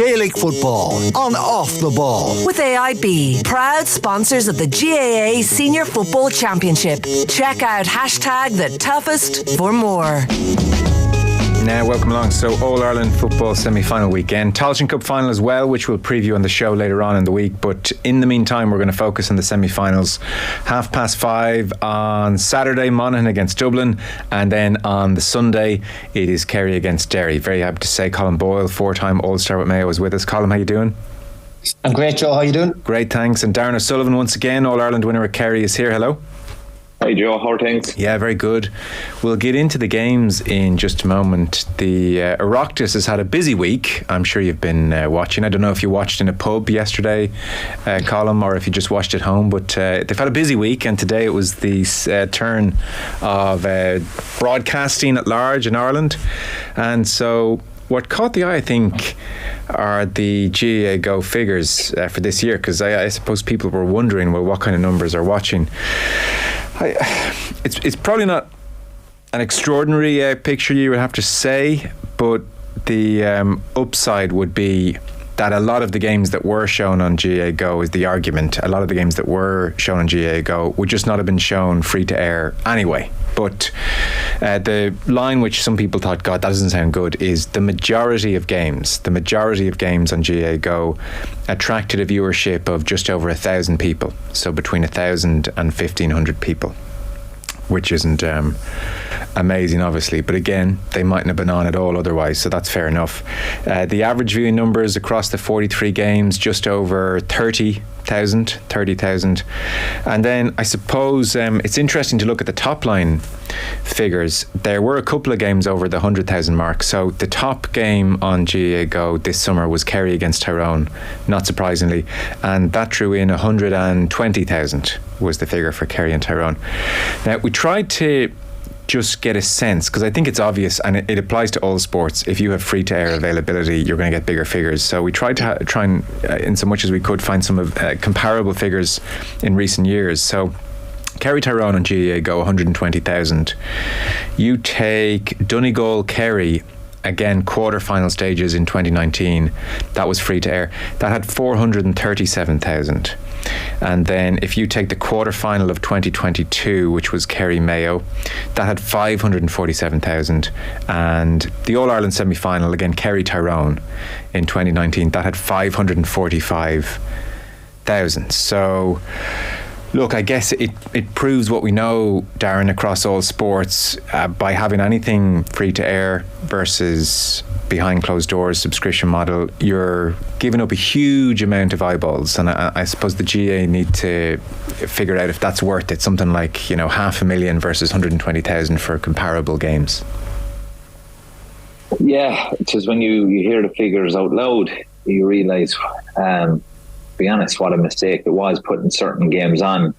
Gaelic football on Off the Ball. With AIB, proud sponsors of the GAA Senior Football Championship. Check out #TheToughest for more. Now, welcome along. So, All-Ireland football semi-final weekend. Tailteann Cup final as well, which we'll preview on the show later on in the week. But in the meantime, we're going to focus on the semi-finals. 5:30 on Saturday, Monaghan against Dublin. And then on the Sunday, it is Kerry against Derry. Very happy to say Colm Boyle, 4-time All-Star with Mayo, is with us. Colm, how you doing? I'm great, Joe. How you doing? Great, thanks. And Darran O'Sullivan, once again, All-Ireland winner at Kerry, is here. Hello. Hi Joe, how are things? Yeah, very good. We'll get into the games in just a moment. The Oireachtas has had a busy week. I'm sure you've been watching. I don't know if you watched in a pub yesterday, Colm, or if you just watched at home, but they've had a busy week, and today it was the turn of broadcasting at large in Ireland. And so what caught the eye, I think, are the GAA Go figures for this year, because I suppose people were wondering, well, what kind of numbers are watching. It's probably not an extraordinary picture, you would have to say, but the upside would be that a lot of the games that were shown on GAA Go, is the argument, a lot of the games that were shown on GAA Go would just not have been shown free to air anyway. But the line which some people thought, God, that doesn't sound good, is the majority of games on GAA Go attracted a viewership of just over 1,000 people. So between 1,000 and 1,500 people, which isn't amazing, obviously. But again, they mightn't have been on at all otherwise, so that's fair enough. The average viewing numbers across the 43 games, just over 30,000. And then I suppose it's interesting to look at the top line figures. There were a couple of games over the 100,000 mark. So the top game on GAA Go this summer was Kerry against Tyrone, not surprisingly, and that drew in 120,000 was the figure for Kerry and Tyrone. Now, we tried to just get a sense, because I think it's obvious, and it applies to all sports. If you have free-to-air availability, you're going to get bigger figures. So we tried to try and, in so much as we could, find some of comparable figures in recent years. So Kerry Tyrone on GAA Go, 120,000. You take Donegal Kerry, again, quarter-final stages in 2019. That was free-to-air. That had 437,000. And then if you take the quarter-final of 2022, which was Kerry Mayo, that had 547,000. And the All-Ireland semi-final, again, Kerry Tyrone in 2019, that had 545,000. So look, I guess it proves what we know, Darran, across all sports, by having anything free to air versus behind closed doors subscription model, you're giving up a huge amount of eyeballs, and I suppose the GAA need to figure out if that's worth it. Something like 500,000 versus 120,000 for comparable games. Yeah, because when you hear the figures out loud, you realise, to be honest, what a mistake it was putting certain games on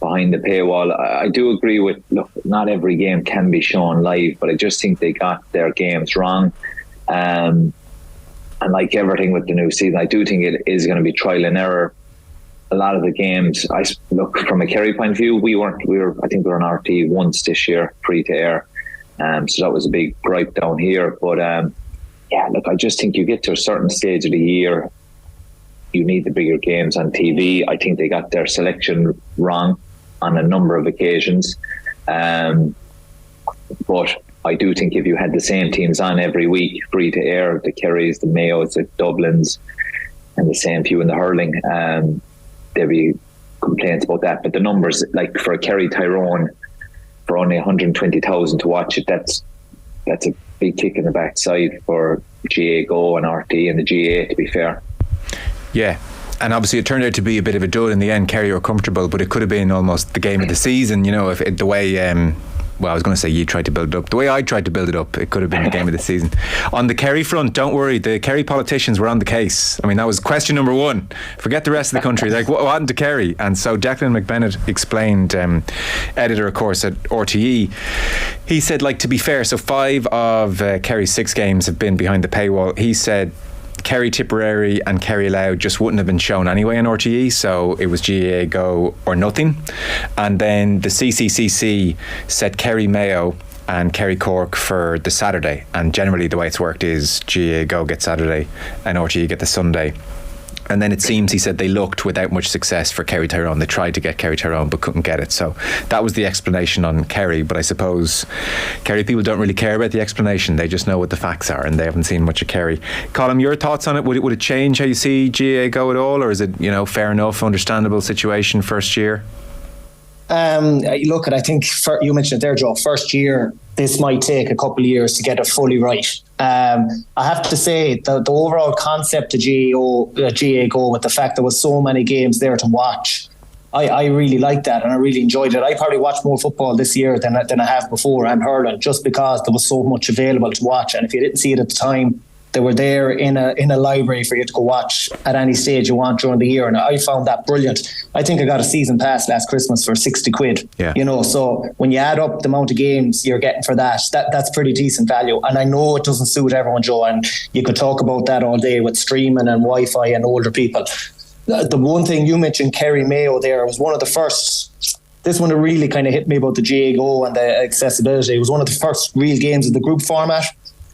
behind the paywall. I do agree with, look, not every game can be shown live, but I just think they got their games wrong. And like everything with the new season, I do think it is going to be trial and error. A lot of the games, I look from a Kerry point of view, we were I think we were on RT once this year, free to air. So that was a big gripe down here. But yeah, look, I just think you get to a certain stage of the year, you need the bigger games on TV. I think they got their selection wrong on a number of occasions. But I do think if you had the same teams on every week, free to air, the Kerrys, the Mayos, the Dublins, and the same few in the hurling, there'd be complaints about that. But the numbers, like for a Kerry Tyrone, for only 120,000 to watch it, that's a big kick in the backside for GAA Go and RT and the GAA, to be fair. Yeah, and obviously it turned out to be a bit of a dud in the end. Kerry were comfortable, but it could have been almost the game of the season, if the way well, I was going to say you tried to build it up. The way I tried to build it up, it could have been the game of the season. On the Kerry front, don't worry, the Kerry politicians were on the case. I mean, that was question number one. Forget the rest of the country. Like, what happened to Kerry? And so Declan McBennett explained, editor, of course, at RTE, he said, to be fair, so 5 of Kerry's 6 games have been behind the paywall. He said Kerry Tipperary and Kerry Loud just wouldn't have been shown anyway on RTE, so it was GAA Go or nothing. And then the CCCC said Kerry Mayo and Kerry Cork for the Saturday. And generally the way it's worked is GAA Go get Saturday and RTE get the Sunday. And then it seems, he said, they looked without much success for Kerry Tyrone. They tried to get Kerry Tyrone but couldn't get it. So that was the explanation on Kerry. But I suppose Kerry people don't really care about the explanation. They just know what the facts are, and they haven't seen much of Kerry. Colm, your thoughts on it? Would it change how you see GAA Go at all, or is it, fair enough, understandable situation first year? Look, I think you mentioned it there, Joe. First year, this might take a couple of years to get it fully right. I have to say the overall concept of GAA Go, with the fact there was so many games there to watch, I really liked that, and I really enjoyed it. I probably watched more football this year than I have before, and hurling, just because there was so much available to watch. And if you didn't see it at the time, they were there in a library for you to go watch at any stage you want during the year, and I found that brilliant. I think I got a season pass last Christmas for 60 quid. Yeah. So when you add up the amount of games you're getting for that's pretty decent value. And I know it doesn't suit everyone, Joe, and you could talk about that all day with streaming and Wi-Fi and older people. The one thing you mentioned, Kerry Mayo, there was one of the first. This one that really kind of hit me about the GAA Go and the accessibility. It was one of the first real games in the group format.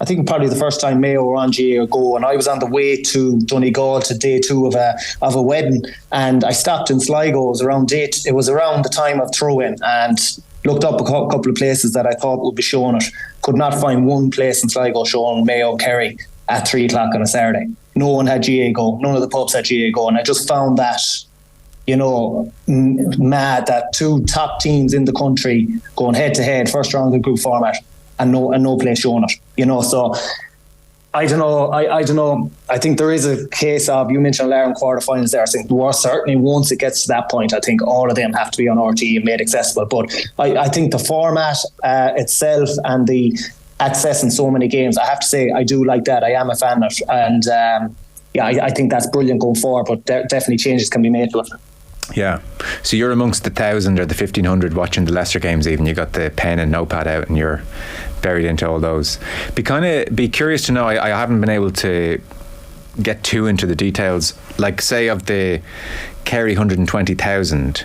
I think probably the first time Mayo were on GAA Go, and I was on the way to Donegal to day 2 of a wedding, and I stopped in Sligo. It was around the time of throw-in, and looked up a couple of places that I thought would be showing it. Could not find one place in Sligo showing Mayo Kerry at 3 o'clock on a Saturday. No one had GAA Go. None of the pubs had GAA Go, and I just found that, mad that 2 top teams in the country going head to head, first round of the group format, and no place showing it, so I don't know. I think there is a case of, you mentioned Larren quarterfinals there. I think certainly once it gets to that point, I think all of them have to be on RTE and made accessible. But I think the format itself and the accessing so many games, I have to say I do like that. I am a fan of it, and I think that's brilliant going forward. But definitely changes can be made to it. Yeah, so you're amongst the 1,000 or the 1,500 watching the lesser games. Even you got the pen and notepad out, and you're buried into all those. Be curious to know. I haven't been able to get too into the details. Like, say, of the Kerry 120,000.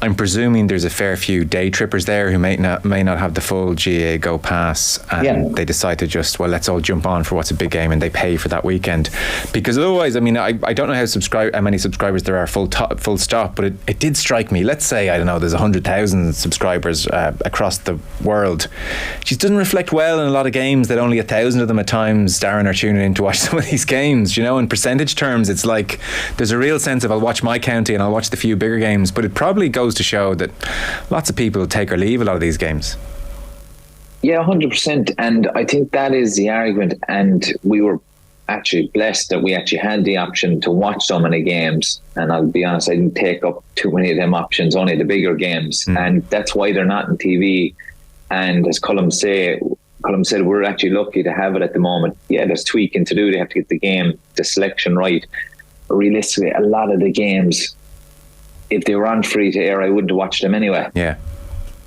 I'm presuming there's a fair few day trippers there who may not have the full GAA Go pass, and they decide to just, let's all jump on for what's a big game, and they pay for that weekend. Because otherwise, I don't know how many subscribers there are full stop, but it did strike me. Let's say, I don't know, there's 100,000 subscribers across the world. It just doesn't reflect well in a lot of games that only 1,000 of them at times, Darran, are tuning in to watch some of these games. In percentage terms, it's like there's a real sense of, I'll watch my county and I'll watch the few bigger games, but it probably goes to show that lots of people take or leave a lot of these games. Yeah, 100%. And I think that is the argument. And we were actually blessed that we actually had the option to watch so many games. And I'll be honest, I didn't take up too many of them options, only the bigger games. And that's why they're not on TV. And as Colm said, we're actually lucky to have it at the moment. Yeah, there's tweaking to do. They have to get the selection right. But realistically, a lot of the games, if they were on free to air, I wouldn't have watched them anyway. Yeah.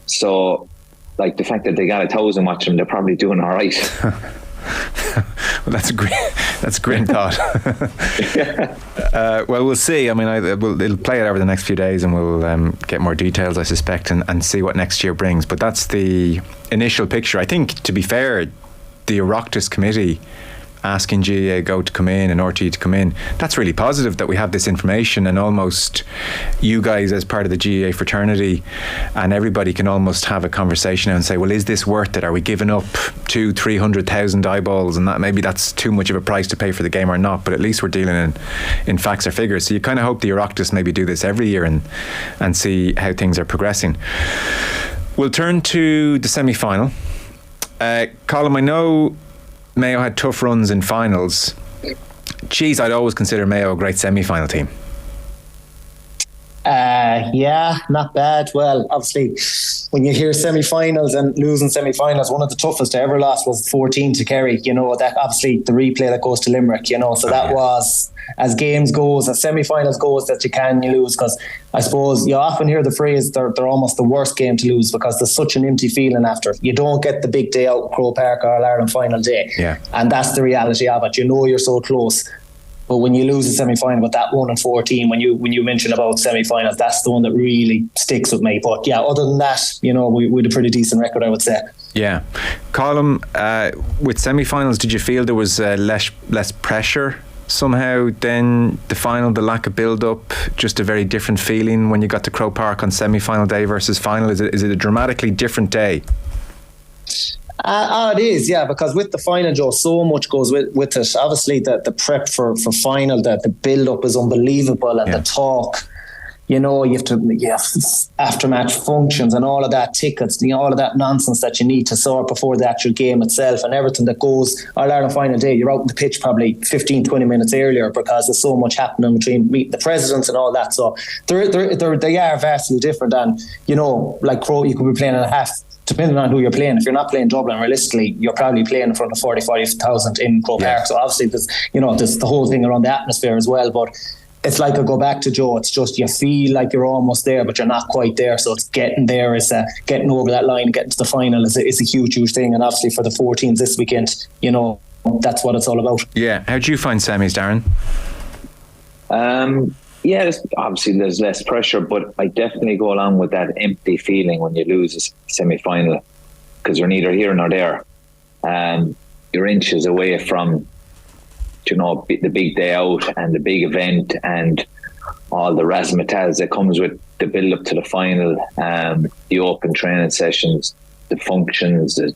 So, the fact that they got 1,000 watching them, they're probably doing all right. Well, that's a great thought. We'll see. It'll play it over the next few days, and we'll get more details, I suspect, and see what next year brings. But that's the initial picture. I think, to be fair, the Oireachtas committee asking GAA Go to come in and RTE to come in, that's really positive that we have this information, and almost you guys as part of the GAA fraternity and everybody can almost have a conversation and say, well, is this worth it? Are we giving up 200,000-300,000 eyeballs, and that maybe that's too much of a price to pay for the game or not? But at least we're dealing in facts or figures. So you kind of hope the Oireachtas maybe do this every year and see how things are progressing. We'll turn to the semi-final. Colm, I know Mayo had tough runs in finals. Geez, I'd always consider Mayo a great semi-final team. Yeah, not bad. Well, obviously, when you hear semi-finals and losing semi-finals, one of the toughest I ever lost was 14 to Kerry. That obviously the replay that goes to Limerick. So that was, as games goes, as semi-finals goes, that you lose, because I suppose you often hear the phrase they're almost the worst game to lose, because there's such an empty feeling after. You don't get the big day out at Croke Park or Ireland final day, and that's the reality of it. You're so close. But when you lose a semi-final with that 1-14, when you mention about semi-finals, that's the one that really sticks with me. But yeah, other than that, we had a pretty decent record, I would say. Yeah. Colm, with semi-finals, did you feel there was less pressure somehow than the final, the lack of build-up, just a very different feeling when you got to Croke Park on semi-final day versus final? Is it a dramatically different day? It is, yeah, because with the final, Joe, so much goes with it. Obviously, the prep for final, the build-up is unbelievable, and the talk. You have after-match functions and all of that, tickets, all of that nonsense that you need to sort before the actual game itself, and everything that goes All-Ireland final day. You're out on the pitch probably 15-20 minutes earlier because there's so much happening between meeting the presidents and all that. So they are vastly different, and like Croke, you could be playing in a half. Depending on who you're playing, if you're not playing Dublin, realistically, you're probably playing in front of 45,000 in Croke Park. So obviously, there's the whole thing around the atmosphere as well. But it's like I go back to Joe. It's just you feel like you're almost there, but you're not quite there. So it's getting there, is getting over that line, getting to the final is a huge thing. And obviously for the 4 teams this weekend, that's what it's all about. Yeah. How do you find semis, Darran? There's less pressure, but I definitely go along with that empty feeling when you lose a semi-final, because you're neither here nor there. You're inches away from the big day out and the big event and all the razzmatazz that comes with the build up to the final, the open training sessions, the functions, the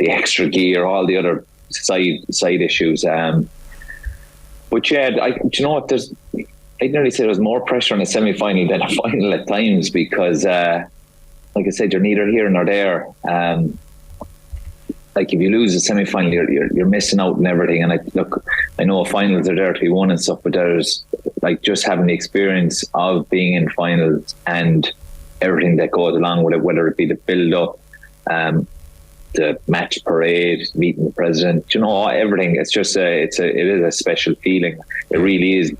extra gear, all the other side issues. But yeah, I'd nearly say there's more pressure on a semi-final than a final at times, because like I said, you're neither here nor there. Like if you lose a semi-final, you're missing out on everything. And I know finals are there to be won and stuff, but there's like just having the experience of being in finals and everything that goes along with it, whether it be the build-up, the match parade, meeting the president, everything. It's just it is a special feeling. It really is.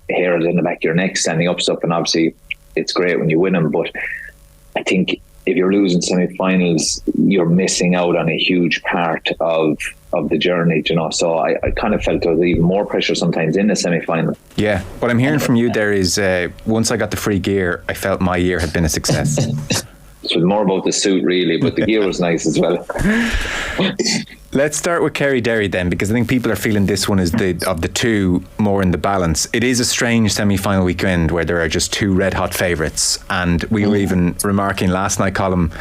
Hairs in the back of your neck, standing up stuff, and obviously it's great when you win them, but I think if you're losing semi-finals, you're missing out on a huge part of the journey, so I kind of felt there was even more pressure sometimes in the semi-final. Yeah, what I'm hearing from you there is once I got the free gear, I felt my year had been a success. It was more about the suit really, but the gear was nice as well. Let's start with Kerry Derry then, because I think people are feeling this one is of the two more in the balance. It is a strange semi-final weekend where there are just two red hot favourites, and we were even remarking last night, Colm,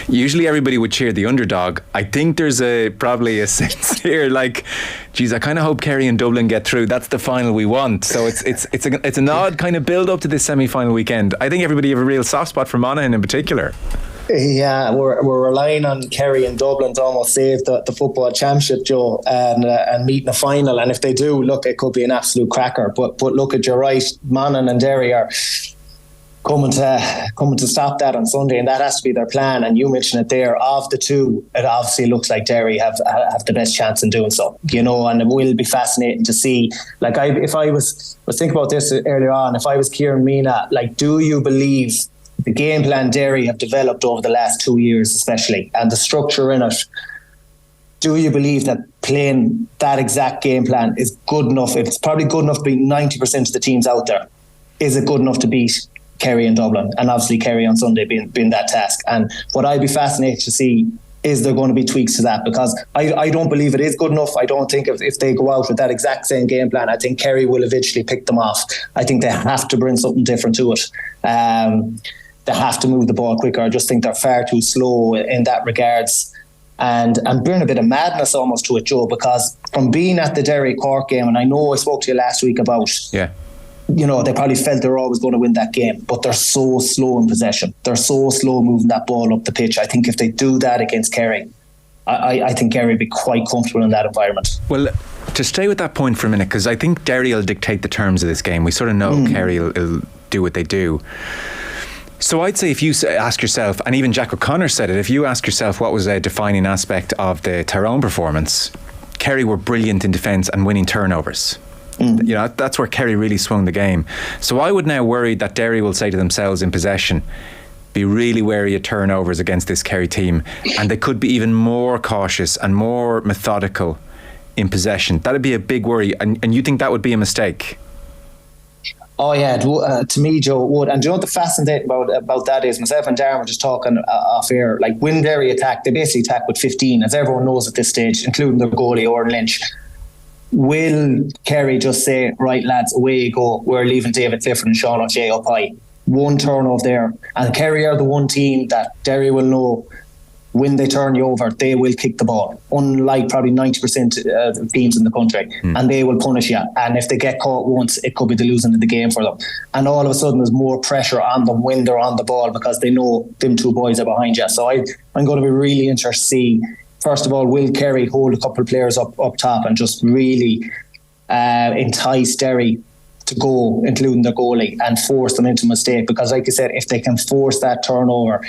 usually everybody would cheer the underdog. I think there's probably a sense here like, geez, I kind of hope Kerry and Dublin get through. That's the final we want. So it's an odd kind of build up to this semi-final weekend. I think everybody have a real soft spot for Monaghan in particular. Yeah, we're relying on Kerry and Dublin to almost save the football championship, Joe, and meet in the final. And if they do, look, it could be an absolute cracker. But look, you're right, Monaghan and Derry are coming to stop that on Sunday, and that has to be their plan. And you mentioned it there. Of the two, it obviously looks like Derry have the best chance in doing so. And it will be fascinating to see. Like if I was thinking about this earlier on, if I was Kieran Mina, like, do you believe the game plan Derry have developed over the last 2 years especially, and the structure in it, do you believe that playing that exact game plan is good enough? It's probably good enough to beat 90% of the teams out there. Is it good enough to beat Kerry and Dublin? And obviously Kerry on Sunday being that task. And what I'd be fascinated to see is there going to be tweaks to that, because I don't believe it is good enough. I don't think if they go out with that exact same game plan, I think Kerry will eventually pick them off. I think they have to bring something different to it. They have to move the ball quicker. I just think they're far too slow in that regards, and bring a bit of madness almost to it, Joe, because from being at the Derry Cork game, and I know I spoke to you last week about, they probably felt they were always going to win that game, but they're so slow in possession. They're so slow moving that ball up the pitch. I think if they do that against Kerry, I think Kerry would be quite comfortable in that environment. Well, to stay with that point for a minute, because I think Derry will dictate the terms of this game. We sort of know Kerry will do what they do. So I'd say if you ask yourself, and even Jack O'Connor said it, if you ask yourself what was a defining aspect of the Tyrone performance, Kerry were brilliant in defence and winning turnovers. That's where Kerry really swung the game. So I would now worry that Derry will say to themselves in possession, be really wary of turnovers against this Kerry team, and they could be even more cautious and more methodical in possession. That'd be a big worry, and you think that would be a mistake? Oh yeah, to me, Joe, it would. And do you know what the fascinating about that is? Myself and Darran were just talking off air. Like when Derry attack, they basically attack with 15, as everyone knows at this stage, including their goalie Oran Lynch. Will Kerry just say, right lads, away you go, we're leaving David Clifford and Sean O'Shea up high? One turnover there, and Kerry are the one team that Derry will know when they turn you over, they will kick the ball, unlike probably 90% of teams in the country, and they will punish you. And if they get caught once, it could be the losing of the game for them. And all of a sudden, there's more pressure on them when they're on the ball because they know them two boys are behind you. So I'm going to be really interested to see, first of all, will Kerry hold a couple of players up top and just really entice Derry to go, including their goalie, and force them into a mistake? Because like you said, if they can force that turnover,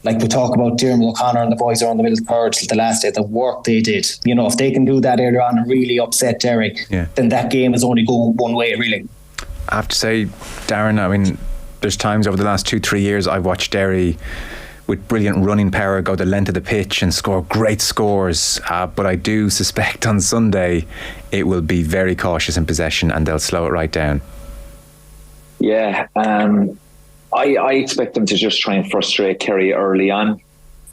like we talk about Derry, O'Connor and the boys around the middle of the purge the last day, the work they did, if they can do that earlier on and really upset Derry, then that game is only going one way, really. I have to say, Darran, I mean, there's times over the last 2-3 years I've watched Derry with brilliant running power go the length of the pitch and score great scores, but I do suspect on Sunday it will be very cautious in possession and they'll slow it right down. Yeah, I expect them to just try and frustrate Kerry early on,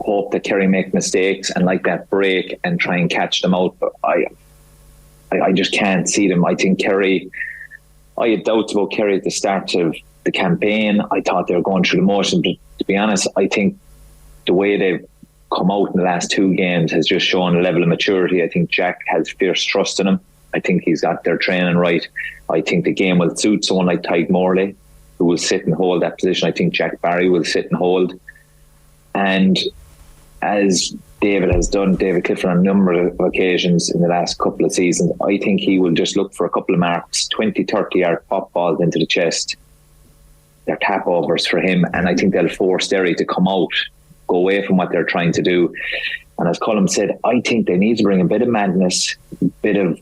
hope that Kerry make mistakes and like that break and try and catch them out. But I just can't see them. I think Kerry, I had doubts about Kerry at the start of the campaign. I thought they were going through the motions, but to be honest, I think the way they've come out in the last 2 games has just shown a level of maturity. I think Jack has fierce trust in him. I think he's got their training right. I think the game will suit someone like Tadhg Morley, who will sit and hold that position. I think Jack Barry will sit and hold. And as David Clifford on a number of occasions in the last couple of seasons, I think he will just look for a couple of marks, 20, 30 yard pop balls into the chest. They're tap overs for him. And I think they'll force Derry to come out, go away from what they're trying to do. And as Colm said, I think they need to bring a bit of madness, a bit of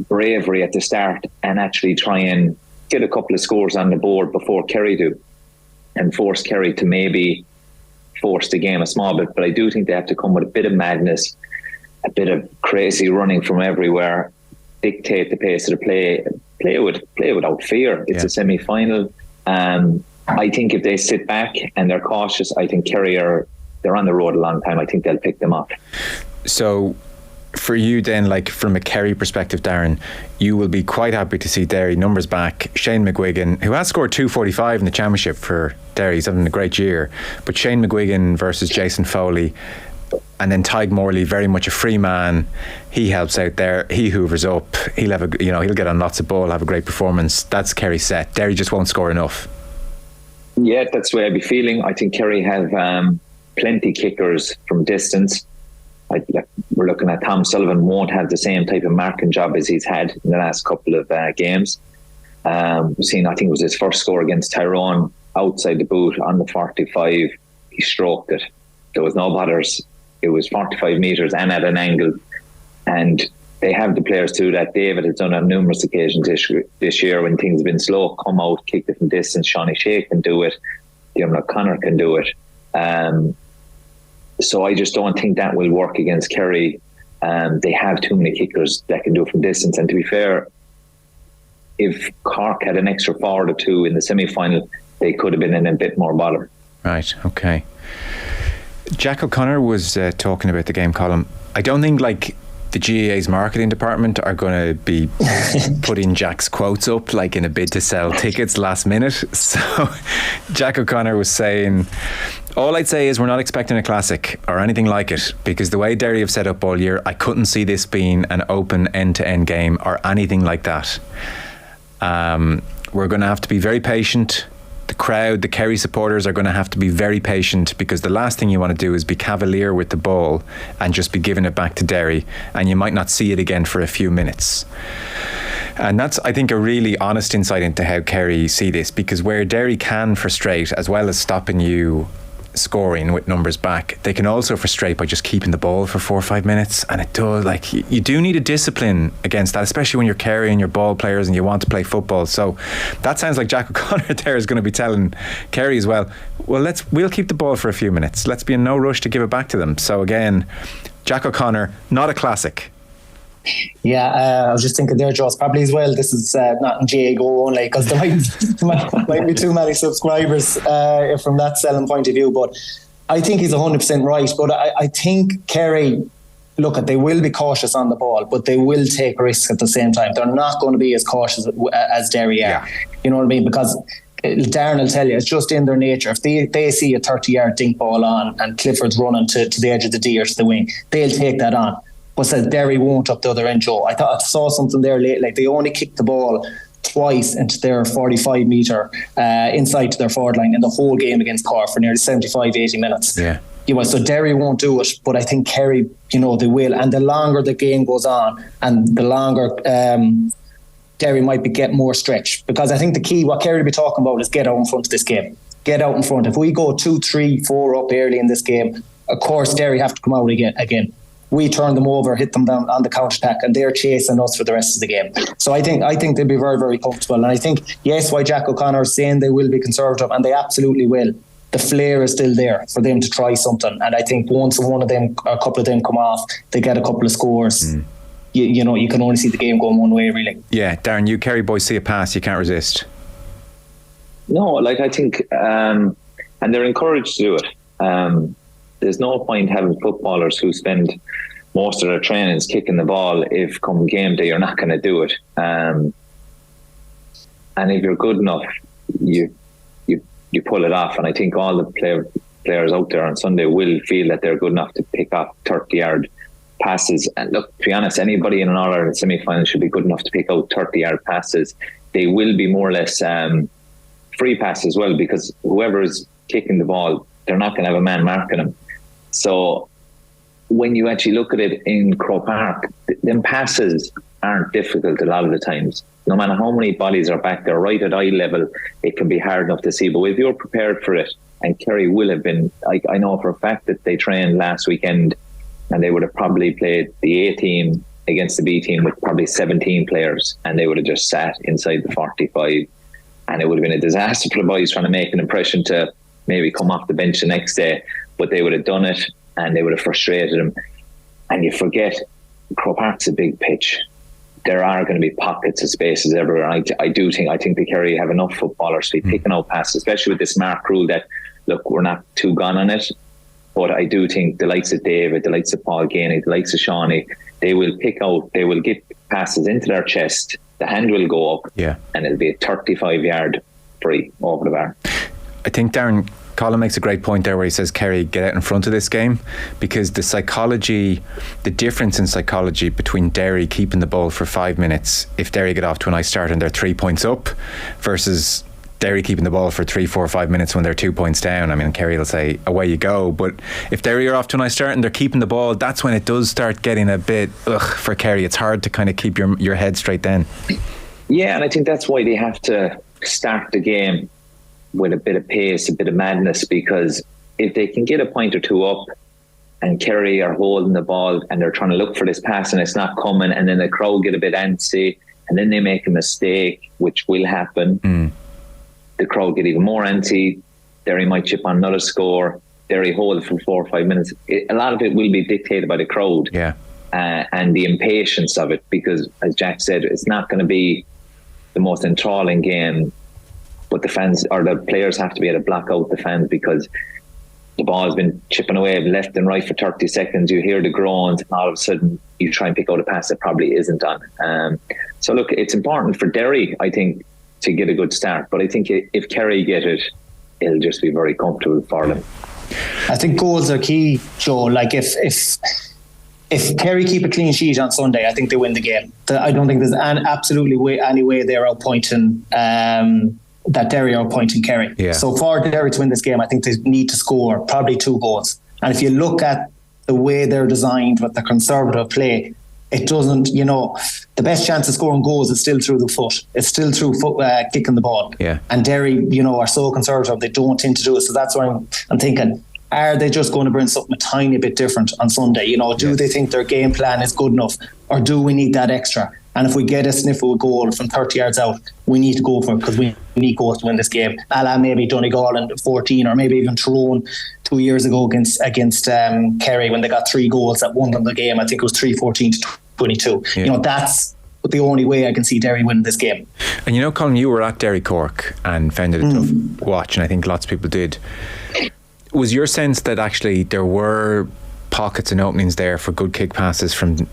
bravery at the start and actually try and get a couple of scores on the board before Kerry do and force Kerry to maybe force the game a small bit. But I do think they have to come with a bit of madness, a bit of crazy running from everywhere, dictate the pace of the play without fear. It's a semi-final. I think if they sit back and they're cautious, I think Kerry they're on the road a long time. I think they'll pick them up. So for you then, like from a Kerry perspective, Darran, you will be quite happy to see Derry numbers back. Shane McGuigan, who has scored 245 in the championship for Derry, he's having a great year, but Shane McGuigan versus Jason Foley, and then Tadhg Morley, very much a free man. He helps out there, he hoovers up, he'll have he'll get on lots of ball, have a great performance. That's Kerry set. Derry just won't score enough. Yeah, that's the way I'd be feeling. I think Kerry have plenty kickers from distance. We're looking at Tom Sullivan won't have the same type of marking job as he's had in the last couple of games. We've seen, I think it was his first score against Tyrone outside the boot on the 45. He stroked it. There was no bothers. It was 45 metres and at an angle. And they have the players too that David has done on numerous occasions this year when things have been slow, come out, kick it from distance. Sean O'Shea can do it. Dermot O'Connor can do it. So I just don't think that will work against Kerry. They have too many kickers that can do it from distance. And to be fair, if Cork had an extra forward or two in the semi-final, they could have been in a bit more bother. Right, okay. Jack O'Connor was talking about the game column. I don't think the GAA's marketing department are going to be putting Jack's quotes up in a bid to sell tickets last minute. So Jack O'Connor was saying, all I'd say is we're not expecting a classic or anything like it, because the way Derry have set up all year, I couldn't see this being an open end-to-end game or anything like that. We're going to have to be very patient. The crowd, the Kerry supporters are going to have to be very patient, because the last thing you want to do is be cavalier with the ball and just be giving it back to Derry, and you might not see it again for a few minutes. And that's, I think, a really honest insight into how Kerry see this, because where Derry can frustrate, as well as stopping you scoring with numbers back, they can also frustrate by just keeping the ball for 4 or 5 minutes. And it does, you do need a discipline against that, especially when you're carrying your ball players and you want to play football. So that sounds like Jack O'Connor there is going to be telling Kerry as well, we'll keep the ball for a few minutes, let's be in no rush to give it back to them. So again, Jack O'Connor, not a classic. Yeah, I was just thinking there, Joe, probably as well. This is not in GAA Go only, because there might be too many subscribers from that selling point of view. But I think he's 100% right. But I think Kerry, look, they will be cautious on the ball, but they will take risks at the same time. They're not going to be as cautious as Derry are. Yeah. You know what I mean? Because Darran will tell you, it's just in their nature. If they see a 30-yard dink ball on and Clifford's running to the edge of the D or to the wing, they'll take that on. But said Derry won't up the other end, Joe. I saw something there late. Like, they only kicked the ball twice into their 45 metre inside to their forward line in the whole game against Cork for nearly 75-80 minutes. Yeah. So Derry won't do it, but I think Kerry, they will. And the longer the game goes on, and the longer Derry might get more stretch, because I think the key, what Kerry will be talking about, is get out in front of this game. Get out in front. If we go 2, 3, 4 up early in this game, of course Derry have to come out again. We turn them over, hit them down on the counter-attack, and they're chasing us for the rest of the game. So I think they'll be very, very comfortable. And I think, yes, why Jack O'Connor is saying they will be conservative, and they absolutely will. The flair is still there for them to try something. And I think once one of them, or a couple of them come off, they get a couple of scores. You can only see the game going one way, really. Yeah, Darren, you Kerry boys see a pass, you can't resist. No, I think, and they're encouraged to do it. There's no point having footballers who spend most of their trainings kicking the ball if come game day you're not going to do it. And if you're good enough, you pull it off. And I think all the players out there on Sunday will feel that they're good enough to pick up 30-yard passes. And look, to be honest, anybody in an All-Ireland semi-final should be good enough to pick out 30-yard passes. They will be more or less free passes as well, because whoever is kicking the ball, they're not going to have a man marking them. So when you actually look at it in Croke Park, them passes aren't difficult a lot of the times. No matter how many bodies are back there, right at eye level, it can be hard enough to see. But if you're prepared for it, and Kerry will have been, I know for a fact that they trained last weekend, and they would have probably played the A team against the B team with probably 17 players, and they would have just sat inside the 45, and it would have been a disaster for the boys trying to make an impression to maybe come off the bench the next day. But they would have done it, and they would have frustrated them. And you forget, Croke Park's a big pitch. There are going to be pockets of spaces everywhere. I think the Kerry have enough footballers to be picking out passes, especially with this mark rule that, look, we're not too gone on it. But I do think the likes of David, the likes of Paul Gainey, the likes of Shawnee, they will get passes into their chest. The hand will go up, and it'll be a 35-yard free over the bar. I think Darren, Colm makes a great point there where he says Kerry get out in front of this game, because the difference in psychology between Derry keeping the ball for 5 minutes if Derry get off to a nice start and they're 3 points up, versus Derry keeping the ball for 3, 4, 5 minutes when they're 2 points down. I mean, Kerry will say away you go, but if Derry are off to a nice start and they're keeping the ball, that's when it does start getting a bit for Kerry. It's hard to kind of keep your head straight then. Yeah, and I think that's why they have to start the game with a bit of pace, a bit of madness, because if they can get a point or two up and Kerry are holding the ball and they're trying to look for this pass and it's not coming, and then the crowd get a bit antsy and then they make a mistake, which will happen, the crowd get even more antsy, Derry might chip on another score, Derry hold for 4 or 5 minutes. A lot of it will be dictated by the crowd and the impatience of it, because as Jack said, it's not going to be the most enthralling game. But the fans or the players have to be able to block out the fans, because the ball has been chipping away left and right for 30 seconds. You hear the groans, and all of a sudden you try and pick out a pass that probably isn't on. So look, it's important for Derry, I think, to get a good start. But I think if Kerry get it, it'll just be very comfortable for them. I think goals are key, Joe. Like if Kerry keep a clean sheet on Sunday, I think they win the game. I don't think there's any way they're outpointing that Derry are pointing Kerry. So for Derry to win this game, I think they need to score probably 2 goals. And if you look at the way they're designed with the conservative play, it doesn't, the best chance of scoring goals is still through the foot. It's still through kicking the ball. And Derry, are so conservative, they don't tend to do it. So that's why I'm thinking, are they just going to bring something a tiny bit different on Sunday? Do they think their game plan is good enough, or do we need that extra? And if we get a sniff of a goal from 30 yards out, we need to go for it, because we need goals to win this game. A la maybe Donegal in 14, or maybe even Tyrone 2 years ago against Kerry, when they got 3 goals that won them the game. I think it was 3-14 22. That's the only way I can see Derry winning this game. And Colm, you were at Derry Cork and found it a tough watch, and I think lots of people did. Was your sense that actually there were pockets and openings there for good kick passes from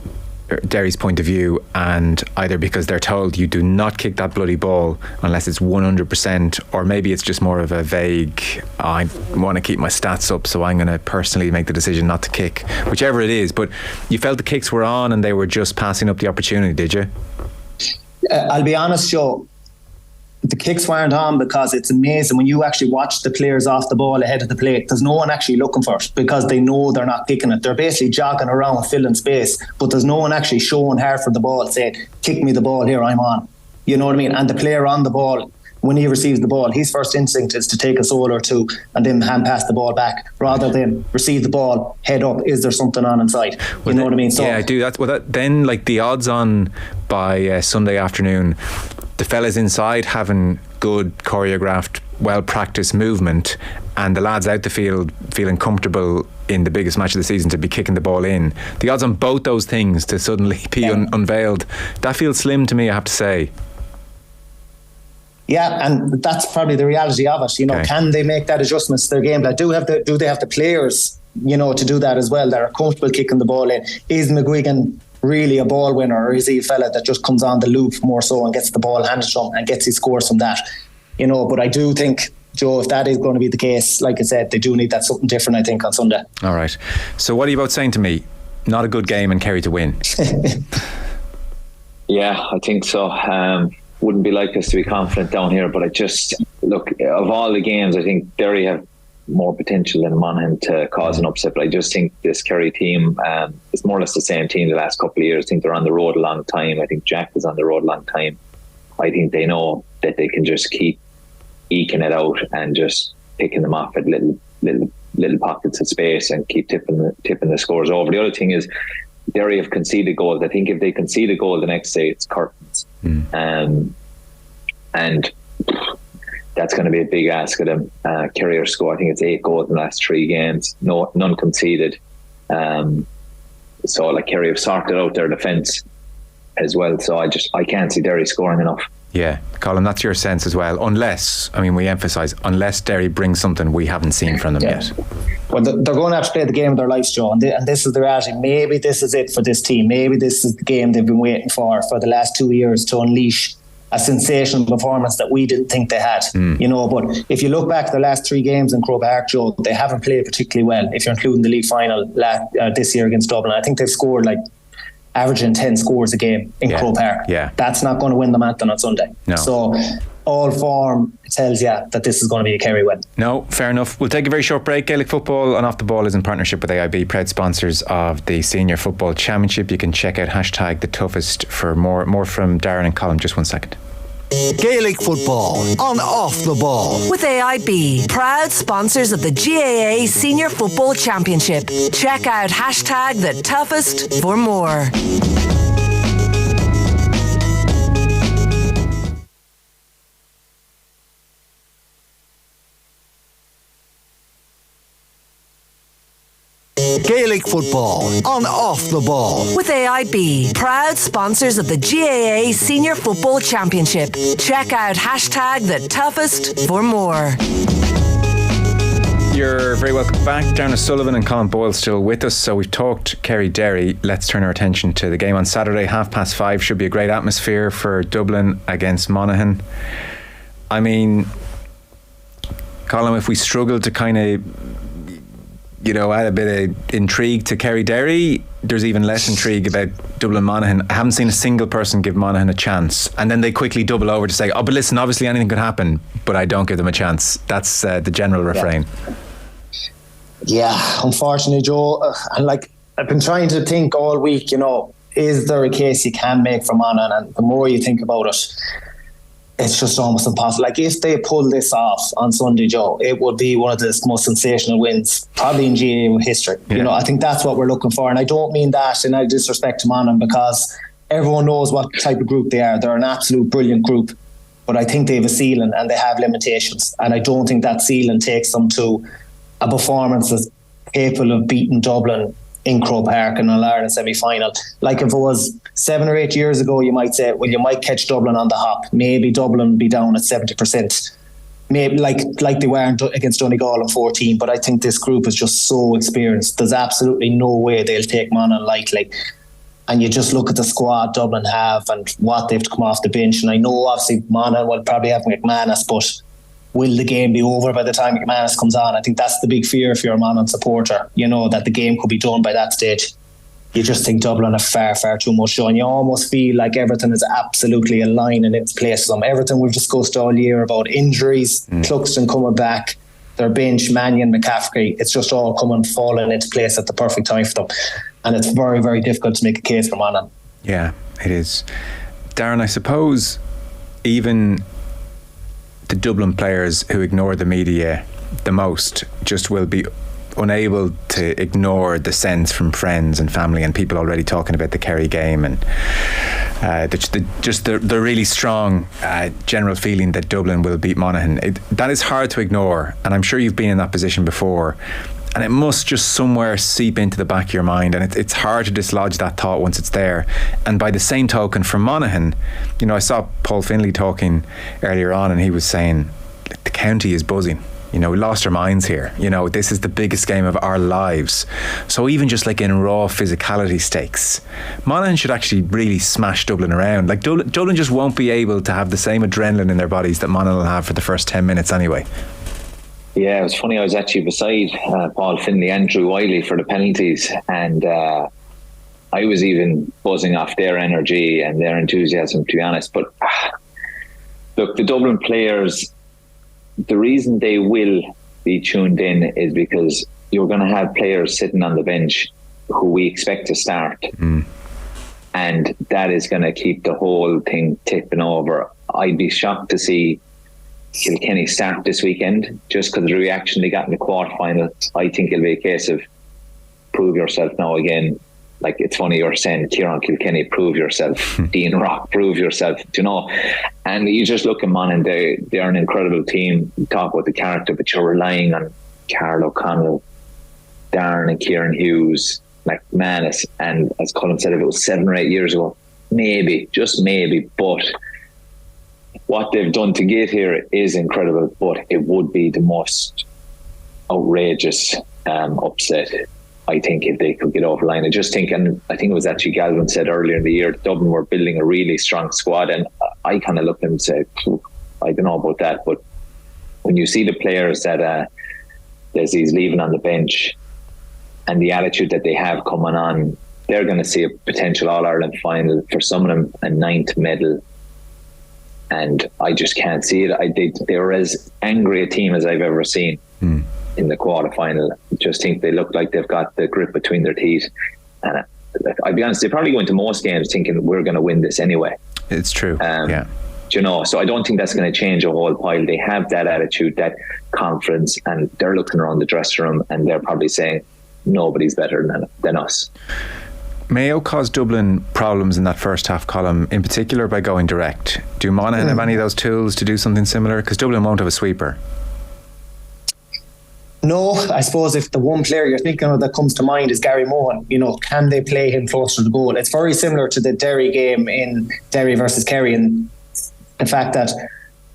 Derry's point of view, and either because they're told you do not kick that bloody ball unless it's 100%, or maybe it's just more of a vague, I want to keep my stats up, so I'm going to personally make the decision not to kick, whichever it is. But you felt the kicks were on and they were just passing up the opportunity, did you? I'll be honest, Joe, the kicks weren't on because it's amazing when you actually watch the players off the ball ahead of the plate. There's no one actually looking for it because they know they're not kicking it. They're basically jogging around filling space, but there's no one actually showing hard for the ball, saying, kick me the ball here, I'm on. You know what I mean? And the player on the ball, when he receives the ball, his first instinct is to take a soul or two and then hand pass the ball back rather than receive the ball, head up, is there something on inside? You know what I mean? So, yeah, I do. Then like the odds on by Sunday afternoon, the fellas inside having good choreographed, well-practiced movement, and the lads out the field feeling comfortable in the biggest match of the season to be kicking the ball in. The odds on both those things to suddenly be unveiled, that feels slim to me, I have to say. Yeah, and that's probably the reality of it. Can they make that adjustment to their game? Do they have the players, to do that as well, that are comfortable kicking the ball in? Is McGuigan really a ball winner, or is he a fella that just comes on the loop more so and gets the ball handed to him and gets his scores from that? But I do think, Joe, if that is going to be the case, like I said, they do need that something different, I think, on Sunday. All right. So what are you both saying to me? Not a good game and Kerry to win? Yeah, I think so. Wouldn't be like us to be confident down here, but I just, look, of all the games, I think Derry have more potential than Monaghan to cause an upset, but I just think this Kerry team is more or less the same team the last couple of years. I think they're on the road a long time. I think Jack was on the road a long time. I think they know that they can just keep eking it out and just picking them off at little pockets of space and keep tipping the scores over. The other thing is Derry have conceded goals. I think if they concede a goal the next day, it's curtains. And that's going to be a big ask of them. Kerry are score, I think it's 8 goals in the last 3 games, none conceded. So like Kerry have sorted out their defence as well. So I can't see Derry scoring enough. Yeah, Colm, that's your sense as well. Unless Derry brings something we haven't seen from them yet. Well, they're going to have to play the game of their lives, Joe, and this is the reality. Maybe this is it for this team. Maybe this is the game they've been waiting for the last 2 years, to unleash a sensational performance that we didn't think they had. But if you look back at the last 3 games in Croke Park, Joe, they haven't played particularly well, if you're including the league final this year against Dublin. I think they've scored averaging 10 scores a game in Croke Park. Yeah. That's not going to win the Anthem on Sunday. No. So all form tells you that this is going to be a Kerry win. No, fair enough. We'll take a very short break. Gaelic Football and Off the Ball is in partnership with AIB, proud sponsors of the Senior Football Championship. You can check out #TheToughest for more from Darran and Colm. Just 1 second. Gaelic Football on Off the Ball with AIB, proud sponsors of the GAA Senior Football Championship. Check out #TheToughest for more. Gaelic Football on Off the Ball with AIB, proud sponsors of the GAA Senior Football Championship. Check out #TheToughest for more. You're very welcome back. Darran O'Sullivan and Colm Boyle still with us. So we've talked Kerry Derry. Let's turn our attention to the game on Saturday, 5:30. Should be a great atmosphere for Dublin against Monaghan. I mean, Colm, if we struggle to kind of add a bit of intrigue to Kerry Derry, there's even less intrigue about Dublin Monaghan. I haven't seen a single person give Monaghan a chance, and then they quickly double over to say, but listen, obviously anything could happen, but I don't give them a chance. That's the general refrain. Yeah, unfortunately, Joe, and I've been trying to think all week, is there a case you can make for Monaghan? And the more you think about it, it's just almost impossible. If they pull this off on Sunday, Joe, it would be one of the most sensational wins probably in GAA history. Yeah. I think that's what we're looking for, and I don't mean that in any disrespect to Monaghan, because everyone knows what type of group they are. They're an absolute brilliant group, but I think they have a ceiling and they have limitations, and I don't think that ceiling takes them to a performance that's capable of beating Dublin in Croke Park in an All-Ireland semi-final. Like if it was 7 or 8 years ago, you might say, well, you might catch Dublin on the hop. Maybe Dublin would be down at 70%. Maybe like they were against Donegal in 14. But I think this group is just so experienced. There's absolutely no way they'll take Monaghan lightly. And you just look at the squad Dublin have and what they've to come off the bench. And I know obviously Monaghan will probably have McManus, but will the game be over by the time McManus comes on? I think that's the big fear if you're a Monaghan supporter, that the game could be done by that stage. You just think Dublin have far, far too much show, and you almost feel like everything is absolutely aligned in its place. Everything we've discussed all year about injuries, Cluxton coming back, their bench, Mannion, McCaffrey, it's just all falling into place at the perfect time for them. And it's very, very difficult to make a case for Monaghan. Yeah, it is. Darran, I suppose even the Dublin players who ignore the media the most just will be unable to ignore the sense from friends and family and people already talking about the Kerry game and the really strong general feeling that Dublin will beat Monaghan. That is hard to ignore, and I'm sure you've been in that position before, and it must just somewhere seep into the back of your mind, and it's hard to dislodge that thought once it's there. And by the same token, for Monaghan, I saw Paul Finlay talking earlier on, and he was saying the county is buzzing. We lost our minds here. This is the biggest game of our lives. So even just like in raw physicality stakes, Monaghan should actually really smash Dublin around. Like Dublin just won't be able to have the same adrenaline in their bodies that Monaghan will have for the first 10 minutes anyway. Yeah, it was funny. I was actually beside Paul Finlay and Drew Wiley for the penalties, and I was even buzzing off their energy and their enthusiasm, to be honest. But look, the Dublin players, the reason they will be tuned in is because you're going to have players sitting on the bench who we expect to start. And that is going to keep the whole thing tipping over. I'd be shocked to see Kilkenny start this weekend just because of the reaction they got in the quarterfinal. I think it'll be a case of prove yourself now again. Like, it's funny you're saying, Kieran Kilkenny, prove yourself. Dean Rock, prove yourself. And you just look at Monaghan, they're an incredible team. You talk about the character, but you're relying on Carl O'Connell, Darran and Kieran Hughes, McManus, and as Colm said, if it was 7 or 8 years ago, maybe, just maybe, but what they've done to get here is incredible, but it would be the most outrageous upset, I think, if they could get over the line. I just think, and I think it was actually Galvin said earlier in the year, Dublin were building a really strong squad, and I kind of looked at them and said, I don't know about that, but when you see the players that Leslie's leaving on the bench and the attitude that they have coming on, they're going to see a potential All-Ireland final, for some of them a 9th medal, and I just can't see it. They were as angry a team as I've ever seen in the quarterfinal. I just think they look like they've got the grip between their teeth, and I'll be honest, they probably go into most games thinking we're going to win this anyway. It's true. Yeah. So I don't think that's going to change a whole pile. They have that attitude, that confidence, and they're looking around the dressing room and they're probably saying nobody's better than us. Mayo caused Dublin problems in that first half column, in particular by going direct. Do Monaghan have any of those tools to do something similar? Because Dublin won't have a sweeper. No, I suppose if the one player you're thinking of that comes to mind is Gary Mohan, can they play him close to the goal? It's very similar to the Derry game in Derry versus Kerry, and the fact that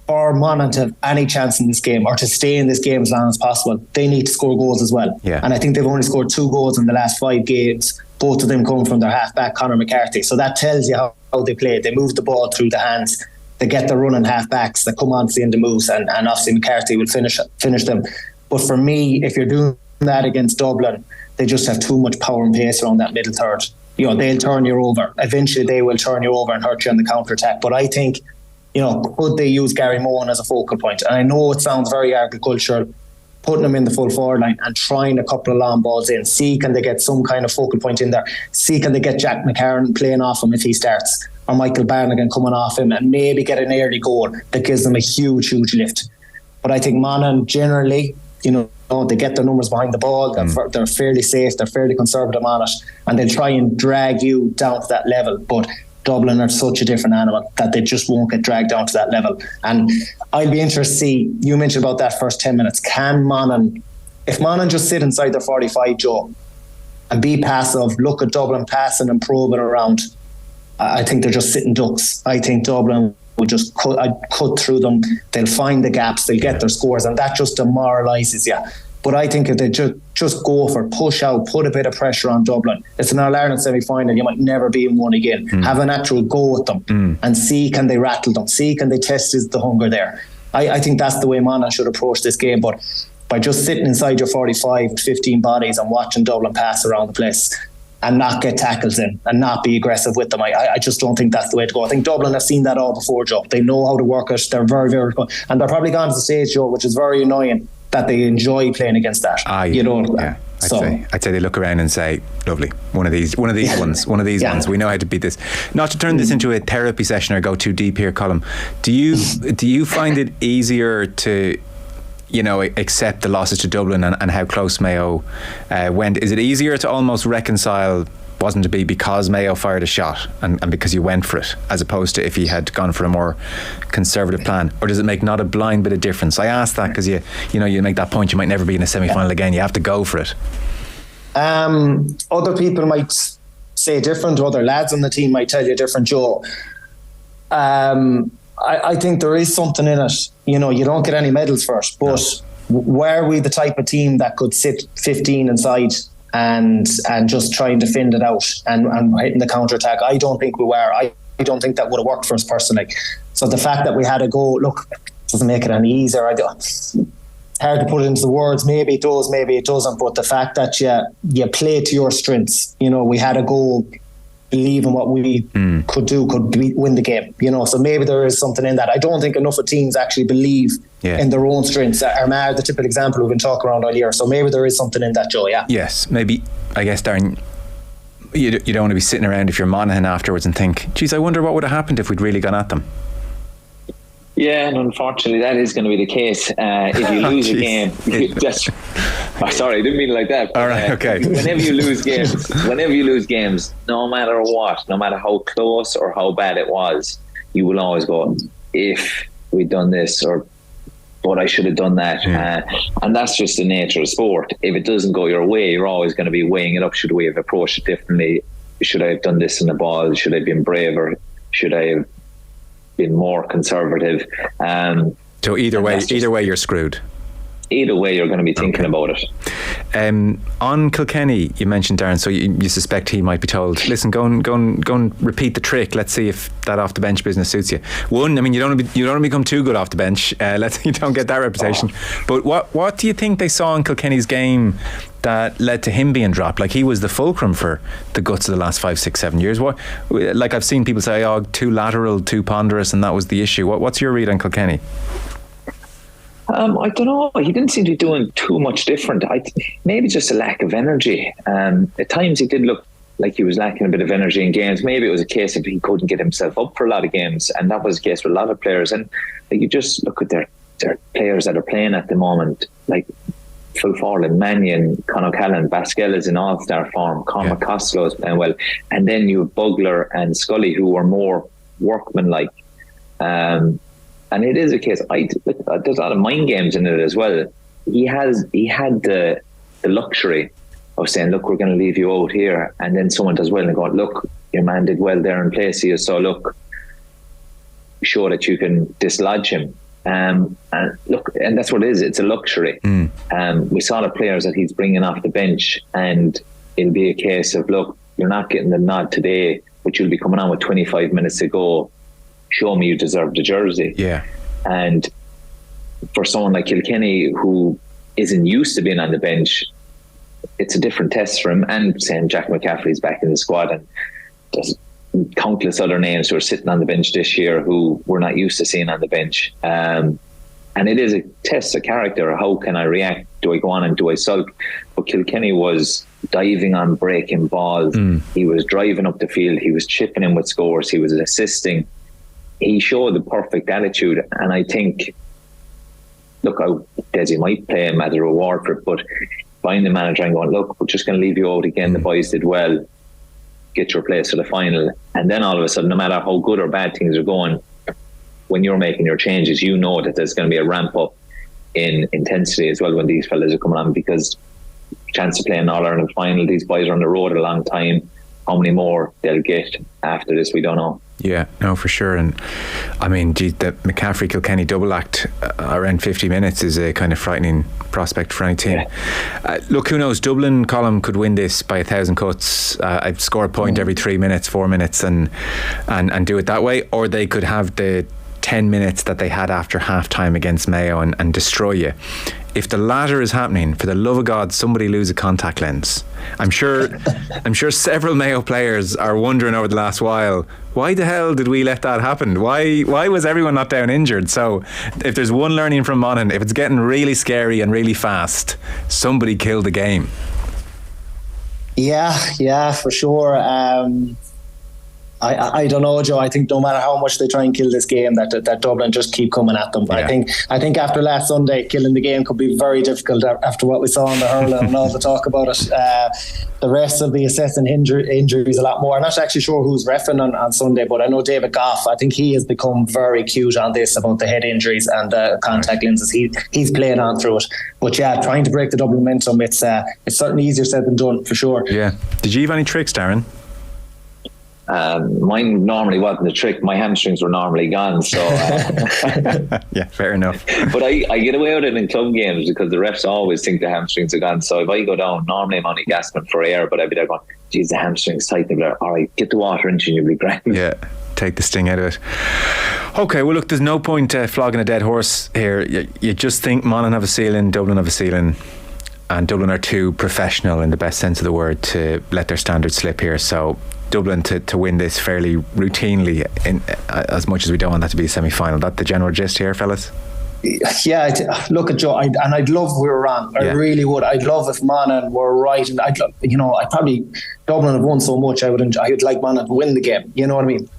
for Monaghan to have any chance in this game or to stay in this game as long as possible, they need to score goals as well. Yeah. And I think they've only scored 2 goals in the last 5 games. Both of them come from their half-back, Conor McCarthy. So that tells you how they play. They move the ball through the hands. They get the running half-backs that come on to the end of moves, and obviously McCarthy will finish them. But for me, if you're doing that against Dublin, they just have too much power and pace around that middle third. They'll turn you over. Eventually they will turn you over and hurt you on the counter-attack. But I think, could they use Gary Mohan as a focal point? And I know it sounds very agricultural, putting him in the full forward line and trying a couple of long balls in. See, can they get some kind of focal point in there? See, can they get Jack McCarron playing off him if he starts? Or Michael Barnigan coming off him and maybe get an early goal that gives them a huge, huge lift. But I think Monaghan generally, they get their numbers behind the ball. They're fairly safe. They're fairly conservative on it. And they'll try and drag you down to that level. But Dublin are such a different animal that they just won't get dragged down to that level. And I'll be interested to see, you mentioned about that first 10 minutes. Can Monaghan, if Monaghan just sit inside their 45, Joe, and be passive, look at Dublin passing and probing around, I think they're just sitting ducks. I think Dublin will just cut through them. They'll find the gaps, they'll get their scores, and that just demoralises you. But I think if they just go for push out, put a bit of pressure on Dublin. It's an All-Ireland semi-final, you might never be in one again. Have an actual go at them and see can they rattle them, see can they test the hunger there. I think that's the way Monaghan should approach this game. But by just sitting inside your 45 to 15 bodies and watching Dublin pass around the place and not get tackles in and not be aggressive with them, I just don't think that's the way to go. I think Dublin have seen that all before, Joe. They know how to work it. They're very, very good. And they're probably gone to the stage, Joe, which is very annoying, that they enjoy playing against that. Yeah. I'd say they look around and say, lovely, one of these ones, we know how to beat this. Not to turn this into a therapy session or go too deep here, Colm, do you find it easier to accept the losses to Dublin and how close Mayo went? Is it easier to almost reconcile wasn't to be because Mayo fired a shot and because you went for it, as opposed to if you had gone for a more conservative plan? Or does it make not a blind bit of difference? I ask that because you make that point, you might never be in a semi-final again, you have to go for it. Other people might say different, other lads on the team might tell you different, Joe. I think there is something in it. You don't get any medals first, but were we the type of team that could sit 15 inside and just try and defend it out and hitting the counter-attack? I don't think we were. I don't think that would have worked for us personally. So the fact that we had a go, look, doesn't make it any easier. It's hard to put it into the words. Maybe it does, maybe it doesn't. But the fact that you play to your strengths, we had a goal, believe in what we could do, win the game. So maybe there is something in that. I don't think enough of teams actually believe in their own strengths. Armagh, the typical example we've been talking around all year. So maybe there is something in that, Joe. Yeah. Yes, maybe. I guess, Darren, you don't want to be sitting around if you're Monaghan afterwards and think, geez, I wonder what would have happened if we'd really gone at them. Yeah, and unfortunately that is going to be the case. If you lose a game, sorry, I didn't mean it like that. All right, okay. Whenever you lose games, no matter what, no matter how close or how bad it was, you will always go, if we'd done this, or but I should have done that. And that's just the nature of sport. If it doesn't go your way, you're always going to be weighing it up. Should we have approached it differently? Should I have done this in the ball? Should I have been braver? Should I have been more conservative? So either way you're screwed. Either way you're going to be thinking about it. On Kilkenny, you mentioned Darren, so you suspect he might be told, listen, go and repeat the trick, let's see if that off the bench business suits you. One, I mean, you don't want to become too good off the bench, you don't get that reputation. But what do you think they saw in Kilkenny's game that led to him being dropped? Like, he was the fulcrum for the guts of the last 5, 6, 7 years. Like, I've seen people say, too lateral, too ponderous, and that was the issue. What's your read on Kilkenny? I don't know. He didn't seem to be doing too much different. Maybe just a lack of energy. At times he did look like he was lacking a bit of energy in games. Maybe it was a case of he couldn't get himself up for a lot of games, and that was the case with a lot of players. And you just look at their players that are playing at the moment, like Phil Forlan, Mannion, Conor Callan, Basquel is in all-star form, Cormac Costello is playing well, and then you have Bugler and Scully, who are more workmanlike. And it is a case, there's a lot of mind games in it as well. He had the luxury of saying, look, we're going to leave you out here, and then someone does well and go, look, your man did well there in place here, so look, show that you can dislodge him. And that's what it is. It's a luxury. We saw the players that he's bringing off the bench, and it'll be a case of, look, you're not getting the nod today, but you'll be coming on with 25 minutes to go. Show me you deserve the jersey. Yeah. And for someone like Kilkenny, who isn't used to being on the bench, it's a different test for him. And saying Jack McCaffrey's back in the squad, and there's countless other names who are sitting on the bench this year who we're not used to seeing on the bench. And it is a test of character. How can I react? Do I go on and do I sulk? But Kilkenny was diving on breaking balls. He was driving up the field. He was chipping in with scores. He was assisting. He showed the perfect attitude, and I think, look, Desi might play him as a reward for it, but buying the manager and going, look, we're just going to leave you out again. The boys did well. Get your place for the final. And then all of a sudden, no matter how good or bad things are going, when you're making your changes, you know that there's going to be a ramp up in intensity as well when these fellas are coming on, because chance to play an All-Ireland final. These boys are on the road a long time. How many more they'll get after this, we don't know. Yeah, no, for sure. And I mean, the McCaffrey-Kilkenny double act around 50 minutes is a kind of frightening prospect for any team. Yeah. Look, who knows? Dublin, Colm could win this by 1,000 cuts. I'd score a point every 3 minutes, 4 minutes, and do it that way. Or they could have the 10 minutes that they had after half-time against Mayo and destroy you. If the latter is happening, for the love of God, somebody lose a contact lens. I'm sure several Mayo players are wondering over the last while, why the hell did we let that happen? Why was everyone not down injured? So if there's one learning from Monaghan, if it's getting really scary and really fast, somebody kill the game. Yeah, for sure. I don't know, Joe. I think no matter how much they try and kill this game, that Dublin just keep coming at them. Yeah. I think after last Sunday, killing the game could be very difficult after what we saw in the hurling and all the talk about it. The rest of the assessing injuries a lot more. I'm not actually sure who's reffing on Sunday, but I know David Goff, I think he has become very cute on this about the head injuries and the contact lenses. He's playing on through it. But yeah, trying to break the Dublin momentum, it's certainly easier said than done, for sure. Yeah. Did you have any tricks, Darran? Mine normally wasn't a trick. My hamstrings were normally gone, so yeah, fair enough. But I get away with it in club games because the refs always think the hamstrings are gone. So if I go down, normally I'm only gasping for air, but I'd be there going, geez, the hamstring's tight. And they're like, all right, get the water into you, you'll be grand. Yeah, take the sting out of it. Okay, well look, there's no point flogging a dead horse here. You just think Monaghan have a ceiling, Dublin have a ceiling, and Dublin are too professional in the best sense of the word to let their standards slip here. So Dublin to win this fairly routinely, as much as we don't want that to be a semi-final. That the general gist here, fellas? Yeah, look at Joe, I'd love if we were wrong. I really would. I'd love if Monaghan were right, and I'd probably, Dublin have won so much, I'd like Monaghan to win the game. You know what I mean?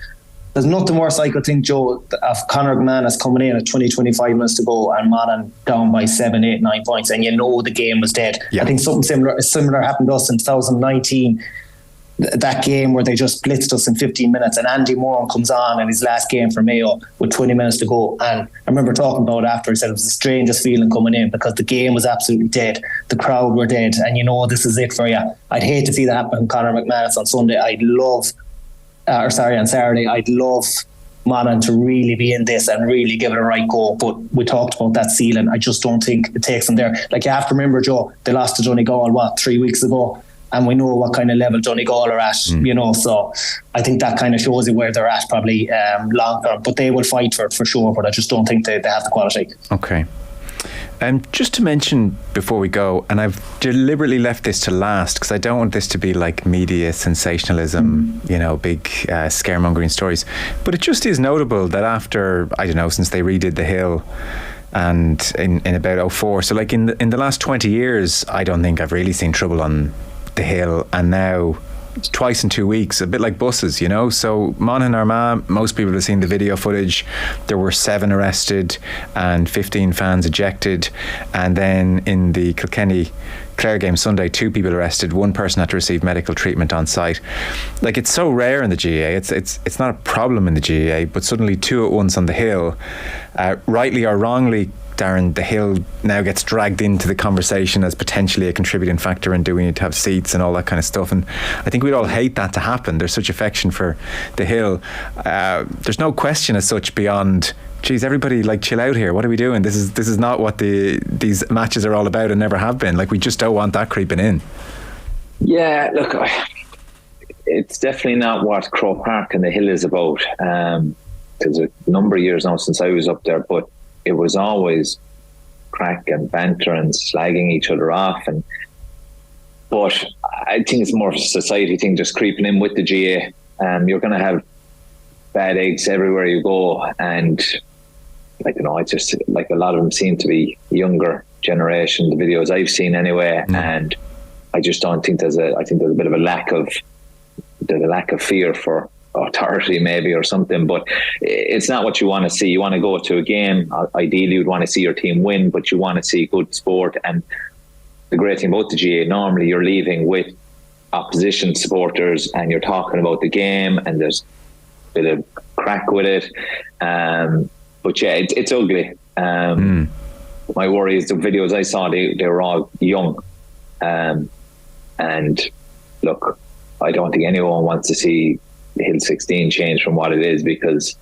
There's nothing worse I could think, Joe, of Conor McManus coming in at 20-25 minutes to go and Monaghan down by 7, 8, 9 points, and the game was dead. Yeah. I think something similar happened to us in 2019. That game where they just blitzed us in 15 minutes, and Andy Moran comes on in his last game for Mayo with 20 minutes to go, and I remember talking about it after. He said it was the strangest feeling coming in because the game was absolutely dead, the crowd were dead, and this is it for you. I'd hate to see that happen to Conor McManus on Sunday. On Saturday. I'd love Monaghan to really be in this and really give it a right go, but we talked about that ceiling. I just don't think it takes them there. Like, you have to remember, Joe, they lost to Donegal 3 weeks ago, and we know what kind of level Donegal are at, so I think that kind of shows you where they're at probably long term, but they will fight for it for sure, but I just don't think they have the quality. Okay. Just to mention before we go, and I've deliberately left this to last because I don't want this to be like media sensationalism, big scaremongering stories, but it just is notable that after, I don't know, since they redid the Hill and in about 2004, so like in the last 20 years, I don't think I've really seen trouble on the Hill, and now it's twice in 2 weeks, a bit like buses, so Monaghan Armagh, most people have seen the video footage. There were 7 arrested and 15 fans ejected, and then in the Kilkenny-Clare game Sunday, 2 people arrested, 1 person had to receive medical treatment on site. Like, it's so rare in the GAA, it's not a problem in the GAA, but suddenly 2 at once on the Hill, rightly or wrongly, Darran, the Hill now gets dragged into the conversation as potentially a contributing factor in doing it to have seats and all that kind of stuff, and I think we'd all hate that to happen. There's such affection for the Hill. There's no question as such beyond, geez, everybody, like, chill out here. What are we doing? This is not what these matches are all about, and never have been. Like, we just don't want that creeping in. Yeah, look, it's definitely not what Croke Park and the Hill is about. There's a number of years now since I was up there, but it was always crack and banter and slagging each other off. But I think it's more of a society thing just creeping in with the GAA. You're going to have bad eggs everywhere you go. And it's just like a lot of them seem to be younger generation, the videos I've seen anyway. And I just don't think there's a bit of a lack of fear for authority maybe or something, but it's not what you want to see. You want to go to a game, ideally you'd want to see your team win, but you want to see good sport. And the great thing about the GAA, normally you're leaving with opposition supporters and you're talking about the game and there's a bit of crack with it, but yeah, it's ugly. My worry is the videos I saw, they were all young, And look, I don't think anyone wants to see Hill 16 change from what it is, because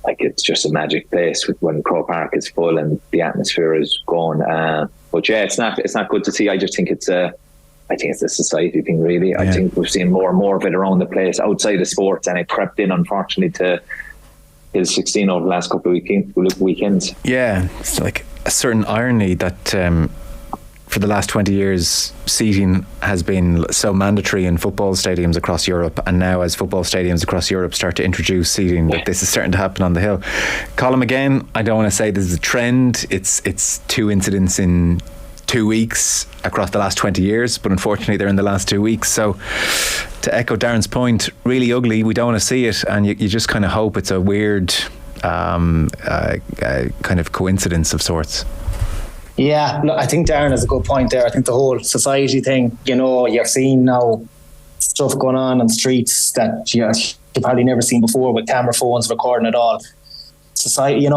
like it's just a magic place when Croke Park is full and the atmosphere is gone. But yeah, it's not good to see. I just think it's a society thing, really. Yeah. I think we've seen more and more of it around the place outside of sports, and it crept in, unfortunately, to Hill 16 over the last couple of weekends. Yeah, it's like a certain irony that for the last 20 years seating has been so mandatory in football stadiums across Europe, and now as football stadiums across Europe start to introduce seating, that this is starting to happen on the Hill. Colm, again, I don't want to say this is a trend. It's 2 incidents in 2 weeks across the last 20 years, but unfortunately they're in the last 2 weeks. So to echo Darren's point, really ugly, we don't want to see it, and you just kind of hope it's a weird kind of coincidence of sorts. Yeah, look, I think Darran has a good point there. I think the whole society thing, you're seeing now stuff going on the streets that you've probably never seen before, with camera phones recording it all. Society,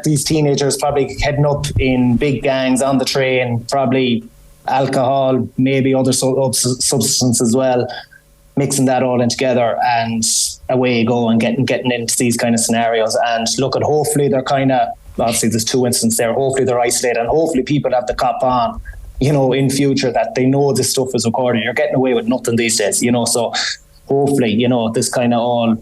these teenagers probably heading up in big gangs on the train, probably alcohol, maybe other substances as well, mixing that all in together, and away you go and getting into these kind of scenarios. And look, at hopefully they're kind of, obviously there's 2 incidents there, hopefully they're isolated, and hopefully people have the cop on, in future, that they know this stuff is recorded. You're getting away with nothing these days, so hopefully, this kind of all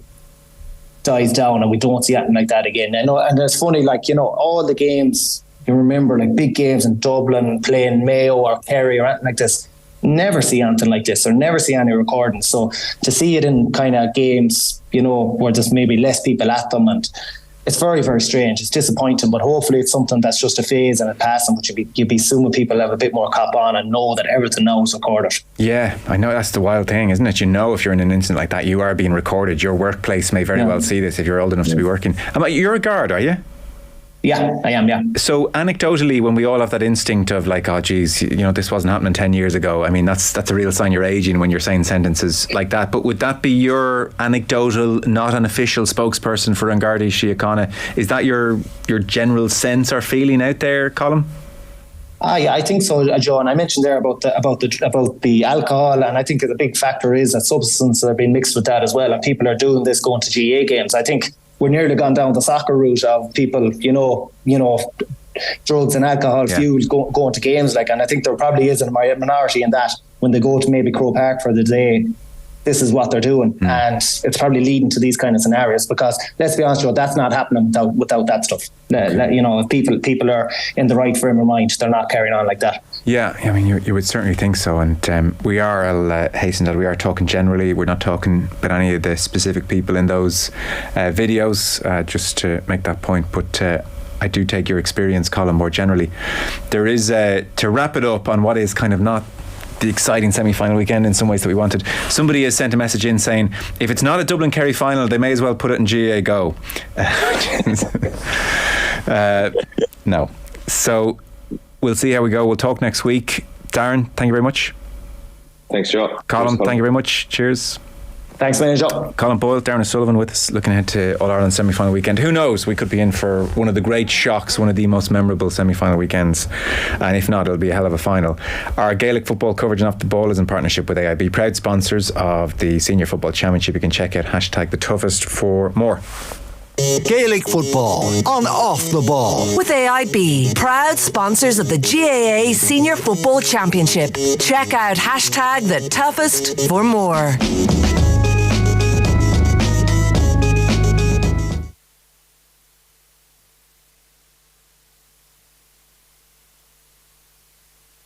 dies down and we don't see anything like that again. And it's funny, all the games, you remember, like big games in Dublin, playing Mayo or Kerry or anything like this, never see anything like this, or never see any recordings. So to see it in kind of games, where there's maybe less people at them, and it's very, very strange. It's disappointing, but hopefully it's something that's just a phase and a passing, but you'd be assuming people have a bit more cop on and know that everything now is recorded. Yeah, I know, that's the wild thing, isn't it? If you're in an incident like that, you are being recorded. Your workplace may very well see this if you're old enough to be working. You're a guard, are you? Yeah, I am, yeah. So anecdotally, when we all have that instinct of like, oh geez, this wasn't happening 10 years ago, I mean, that's a real sign you're aging when you're saying sentences like that. But would that be your anecdotal, not an official spokesperson for Gardaí Síochána? Is that your general sense or feeling out there, Colm? Yeah, I think so, John. I mentioned there about the alcohol, and I think the big factor is that substances are being mixed with that as well, and people are doing this going to GAA games. I think we're nearly gone down the soccer route of people, drugs and alcohol fueled going to games, and I think there probably is a minority in that when they go to maybe Croke Park for the day, this is what they're doing, and it's probably leading to these kind of scenarios. Because let's be honest, Joe, that's not happening without that stuff. If people are in the right frame of mind, they're not carrying on like that. Yeah, I mean, you would certainly think so. And we are, I'll hasten that we are talking generally. We're not talking about any of the specific people in those videos, just to make that point. But I do take your experience, Colm, more generally. There is, to wrap it up on what is kind of not the exciting semi-final weekend in some ways that we wanted, somebody has sent a message in saying, if it's not a Dublin Kerry final, they may as well put it in GAA Go. No. So we'll see how we go. We'll talk next week. Darran, thank you very much. Thanks, Joe. Colm, thank you very much. Cheers. Thanks, man, Joe. Colm Boyle, Darran O'Sullivan with us, looking ahead to All-Ireland semi-final weekend. Who knows, we could be in for one of the great shocks, one of the most memorable semi-final weekends, and if not, it'll be a hell of a final. Our Gaelic football coverage and Off the Ball is in partnership with AIB, proud sponsors of the Senior Football Championship. You can check out #TheToughest for more. Gaelic football on Off the Ball with AIB, proud sponsors of the GAA Senior Football Championship. Check out #TheToughest for more.